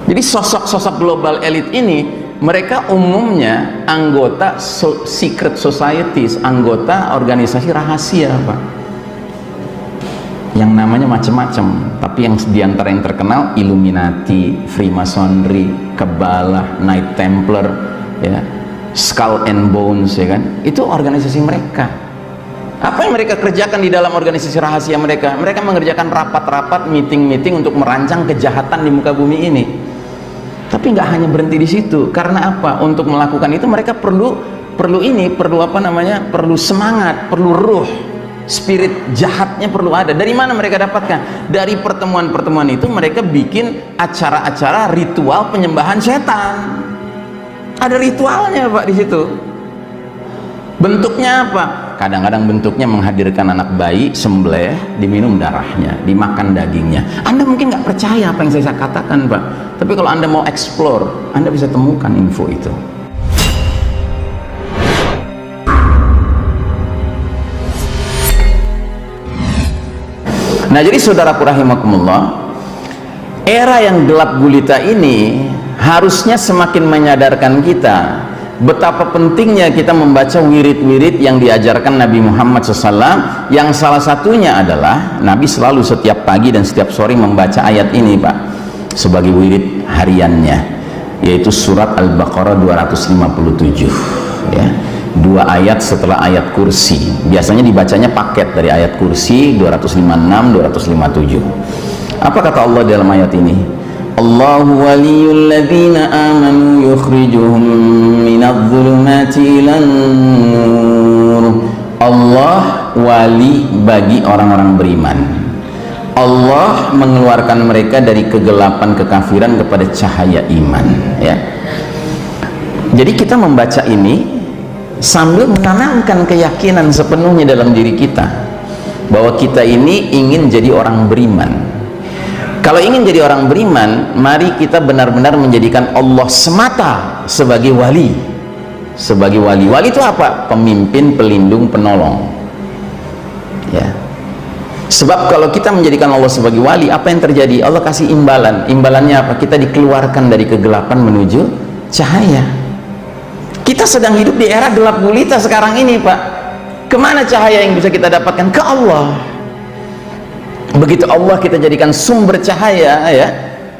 Jadi sosok-sosok global elite ini, mereka umumnya anggota secret societies, anggota organisasi rahasia, Pak, yang namanya macam-macam. Tapi yang diantara yang terkenal Illuminati, Freemasonry, Kabbalah, Knight Templar, ya, Skull and Bones, ya kan? Itu organisasi mereka. Apa yang mereka kerjakan di dalam organisasi rahasia mereka? Mereka mengerjakan rapat-rapat, meeting-meeting untuk merancang kejahatan di muka bumi ini. Tapi nggak hanya berhenti di situ. Karena apa? Untuk melakukan itu mereka perlu apa namanya? Perlu semangat, perlu ruh, spirit jahatnya perlu ada. Dari mana mereka dapatkan? Dari pertemuan-pertemuan itu mereka bikin acara-acara ritual penyembahan setan. Ada ritualnya, Pak, di situ. Bentuknya apa? Kadang-kadang bentuknya menghadirkan anak bayi, sembelih, diminum darahnya, dimakan dagingnya. Anda mungkin nggak percaya apa yang saya katakan, Pak. Tapi kalau Anda mau explore, Anda bisa temukan info itu. Nah, jadi saudaraku rahimakumullah, era yang gelap gulita ini harusnya semakin menyadarkan kita betapa pentingnya kita membaca wirid-wirid yang diajarkan Nabi Muhammad SAW, yang salah satunya adalah Nabi selalu setiap pagi dan setiap sore membaca ayat ini, Pak, sebagai wirid hariannya, yaitu surat Al-Baqarah 257, ya, 2 ayat setelah ayat kursi. Biasanya dibacanya paket dari ayat kursi 256, 257. Apa kata Allah dalam ayat ini? Allahu waliyul ladzina amanu yukhrijuhum minadh-dhulumati ilan nur. Allah wali bagi orang-orang beriman. Allah mengeluarkan mereka dari kegelapan kekafiran kepada cahaya iman, ya. Jadi kita membaca ini sambil menanamkan keyakinan sepenuhnya dalam diri kita bahwa kita ini ingin jadi orang beriman. Kalau ingin jadi orang beriman, mari kita benar-benar menjadikan Allah semata sebagai wali. Sebagai wali. Wali itu apa? Pemimpin, pelindung, penolong. Ya. Sebab kalau kita menjadikan Allah sebagai wali, apa yang terjadi? Allah kasih imbalan. Imbalannya apa? Kita dikeluarkan dari kegelapan menuju cahaya. Kita sedang hidup di era gelap gulita sekarang ini, Pak. Kemana cahaya yang bisa kita dapatkan? Ke Allah. Begitu Allah kita jadikan sumber cahaya, ya,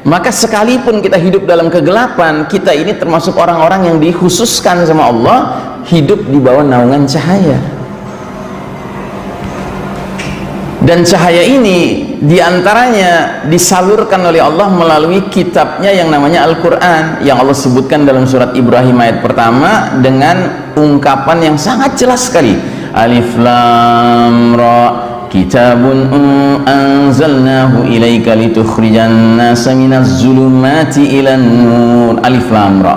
maka sekalipun kita hidup dalam kegelapan, kita ini termasuk orang-orang yang dikhususkan sama Allah hidup di bawah naungan cahaya. Dan cahaya ini diantaranya disalurkan oleh Allah melalui kitabnya yang namanya Al-Quran, yang Allah sebutkan dalam surat Ibrahim ayat pertama dengan ungkapan yang sangat jelas sekali. Alif Lam Ra, kitabun anzalnahu ilaika litukhrijan nasa minaz zulumati ilan nur. Alif Lam Ra.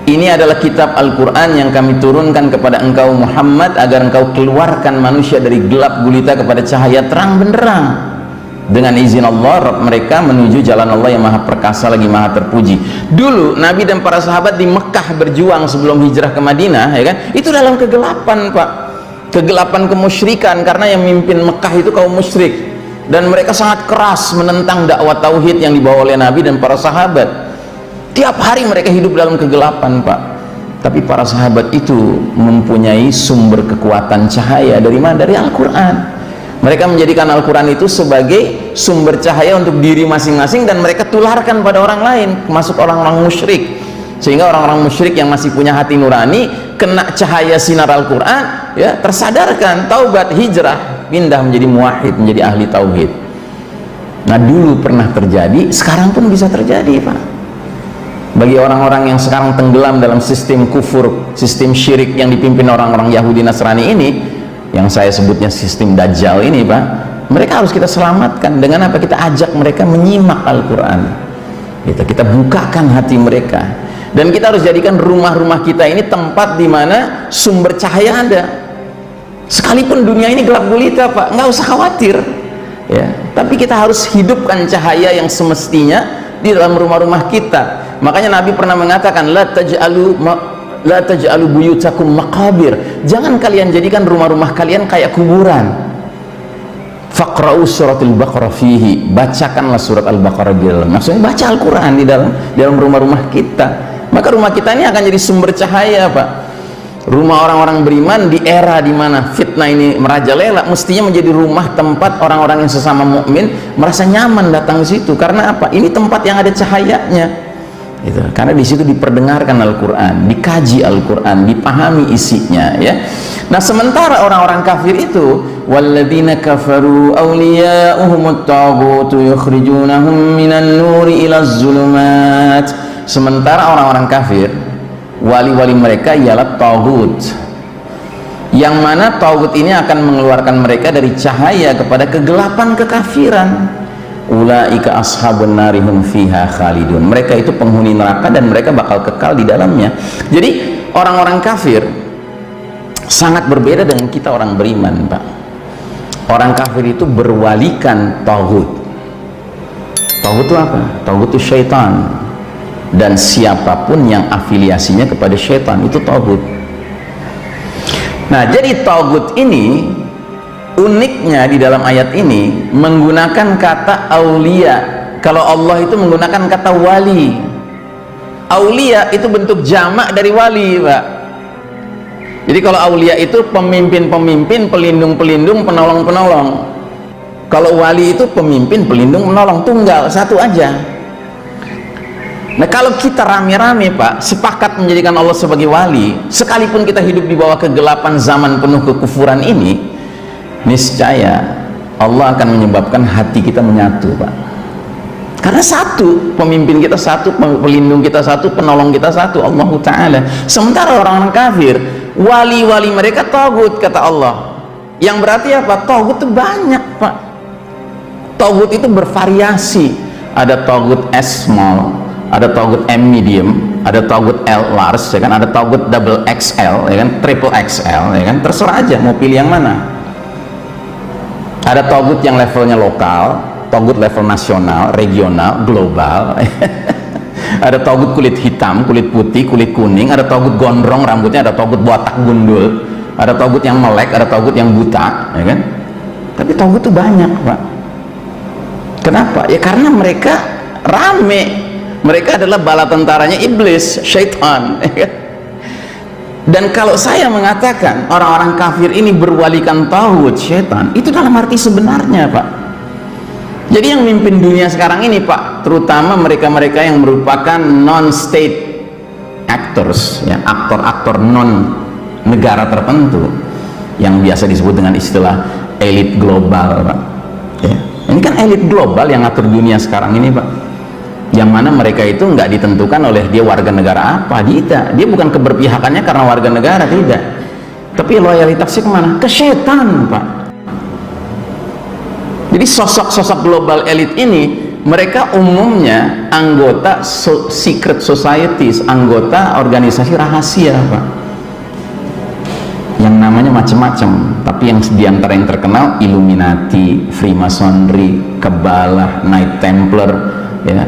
Ini adalah kitab Al-Quran yang kami turunkan kepada engkau Muhammad agar engkau keluarkan manusia dari gelap gulita kepada cahaya terang benderang. Dengan izin Allah, Rabb mereka menuju jalan Allah yang maha perkasa lagi maha terpuji. Dulu Nabi dan para sahabat di Mekah berjuang sebelum hijrah ke Madinah, ya kan? Itu dalam kegelapan, Pak. Kegelapan kemusyrikan, karena yang mimpin Mekah itu kaum musyrik dan mereka sangat keras menentang dakwah tauhid yang dibawa oleh Nabi dan para sahabat. Tiap hari mereka hidup dalam kegelapan, Pak. Tapi para sahabat itu mempunyai sumber kekuatan cahaya dari mana? Dari Al-Quran. Mereka menjadikan Al-Quran itu sebagai sumber cahaya untuk diri masing-masing dan mereka tularkan pada orang lain, termasuk orang-orang musyrik. Sehingga orang-orang musyrik yang masih punya hati nurani kena cahaya sinar Al-Quran, ya, tersadarkan, taubat, hijrah, pindah menjadi muwahhid, menjadi ahli tauhid. Nah, dulu pernah terjadi, sekarang pun bisa terjadi, Pak. Bagi orang-orang yang sekarang tenggelam dalam sistem kufur, sistem syirik yang dipimpin orang-orang Yahudi Nasrani ini, yang saya sebutnya sistem Dajjal ini, Pak, mereka harus kita selamatkan. Dengan apa? Kita ajak mereka menyimak Al-Quran, kita bukakan hati mereka. Dan kita harus jadikan rumah-rumah kita ini tempat di mana sumber cahaya ada. Sekalipun dunia ini gelap gulita, Pak, nggak usah khawatir, ya. Tapi kita harus hidupkan cahaya yang semestinya di dalam rumah-rumah kita. Makanya Nabi pernah mengatakan, la taj'alu buyutakum maqabir. Jangan kalian jadikan rumah-rumah kalian kayak kuburan. faqra'u suratul baqarah fihi, bacakanlah surat al-baqarah di dalam, maksudnya baca Al-Quran di dalam rumah-rumah kita, maka rumah kita ini akan jadi sumber cahaya Pak. Rumah orang-orang beriman di era di mana fitnah ini merajalela mestinya menjadi rumah tempat orang-orang yang sesama mukmin merasa nyaman datang ke situ. Karena apa? Ini tempat yang ada cahayanya gitu. Karena di situ diperdengarkan Al-Quran, dikaji Al-Quran, dipahami isinya ya. Nah sementara orang-orang kafir itu, walladzina kafaru awliya'uhumut taghutu yukhrijunahum minan nuri ilaz zulumat. Sementara orang-orang kafir, wali-wali mereka ialah taghut, yang mana taghut ini akan mengeluarkan mereka dari cahaya kepada kegelapan kekafiran. Ulaika ashabun nari hum fiha khalidun, mereka itu penghuni neraka dan mereka bakal kekal di dalamnya. Jadi orang-orang kafir sangat berbeda dengan kita orang beriman Pak. Orang kafir itu berwalikan taghut. Taghut itu apa? Taghut itu syaitan, dan siapapun yang afiliasinya kepada syaitan itu taghut. Nah jadi taghut ini uniknya di dalam ayat ini menggunakan kata aulia. Kalau Allah itu menggunakan kata wali. Aulia itu bentuk jamak dari wali Pak. Jadi kalau aulia itu pemimpin-pemimpin, pelindung-pelindung, penolong-penolong. Kalau wali itu pemimpin, pelindung, penolong, tunggal, satu aja. Nah kalau kita rame-rame Pak sepakat menjadikan Allah sebagai wali, sekalipun kita hidup di bawah kegelapan zaman penuh kekufuran ini, niscaya Allah akan menyebabkan hati kita menyatu Pak. Karena satu, pemimpin kita satu, pelindung kita satu, penolong kita satu, Allah Ta'ala. Sementara orang-orang kafir, wali-wali mereka taghut kata Allah. Yang berarti apa? Taghut itu banyak Pak. Taghut itu bervariasi. Ada taghut S small, ada taghut M medium, ada taghut L large, ya kan? Ada taghut double XL, ya kan? Triple XL, ya kan? Terserah aja mau pilih yang mana. Ada taghut yang levelnya lokal, taghut level nasional, regional, global. Ada taghut kulit hitam, kulit putih, kulit kuning, ada taghut gondrong rambutnya, ada taghut botak gundul, ada taghut yang melek, ada taghut yang buta, ya kan? Tapi taghut itu banyak Pak. Kenapa? Ya karena mereka rame. Mereka adalah bala tentaranya iblis, syaitan, ya kan? Dan kalau saya mengatakan orang-orang kafir ini berwalikan taghut, syaitan, itu dalam arti sebenarnya Pak. Jadi yang memimpin dunia sekarang ini Pak, terutama mereka-mereka yang merupakan non-state actors, ya, aktor-aktor non negara tertentu, yang biasa disebut dengan istilah elit global Pak. Ya. Ini kan elit global yang ngatur dunia sekarang ini Pak. Yang mana mereka itu nggak ditentukan oleh dia warga negara apa, tidak. Dia bukan keberpihakannya karena warga negara, tidak. Tapi loyalitasnya kemana? Ke setan Pak. Jadi sosok-sosok global elit ini mereka umumnya anggota secret societies, anggota organisasi rahasia Pak, yang namanya macam-macam. Tapi yang diantara yang terkenal Illuminati, Freemasonry, Kabbalah, Knight Templar, ya,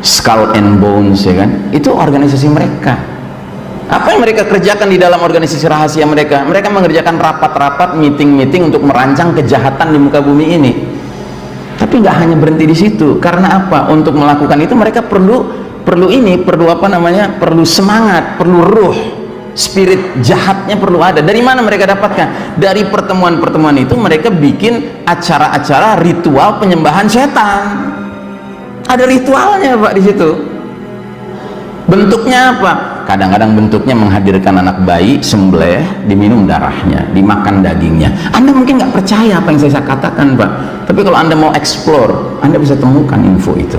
Skull and Bones, ya kan? Itu organisasi mereka. Apa yang mereka kerjakan di dalam organisasi rahasia mereka? Mereka mengerjakan rapat-rapat, meeting-meeting untuk merancang kejahatan di muka bumi ini. Tapi nggak hanya berhenti di situ. Karena apa? Untuk melakukan itu mereka perlu apa namanya? Perlu semangat, perlu ruh, spirit jahatnya perlu ada. Dari mana mereka dapatkan? Dari pertemuan-pertemuan itu mereka bikin acara-acara ritual penyembahan setan. Ada ritualnya Pak di situ. Bentuknya apa? Kadang-kadang bentuknya menghadirkan anak bayi, sembelih, diminum darahnya, dimakan dagingnya. Anda mungkin nggak percaya apa yang saya katakan Pak, tapi kalau Anda mau explore, Anda bisa temukan info itu.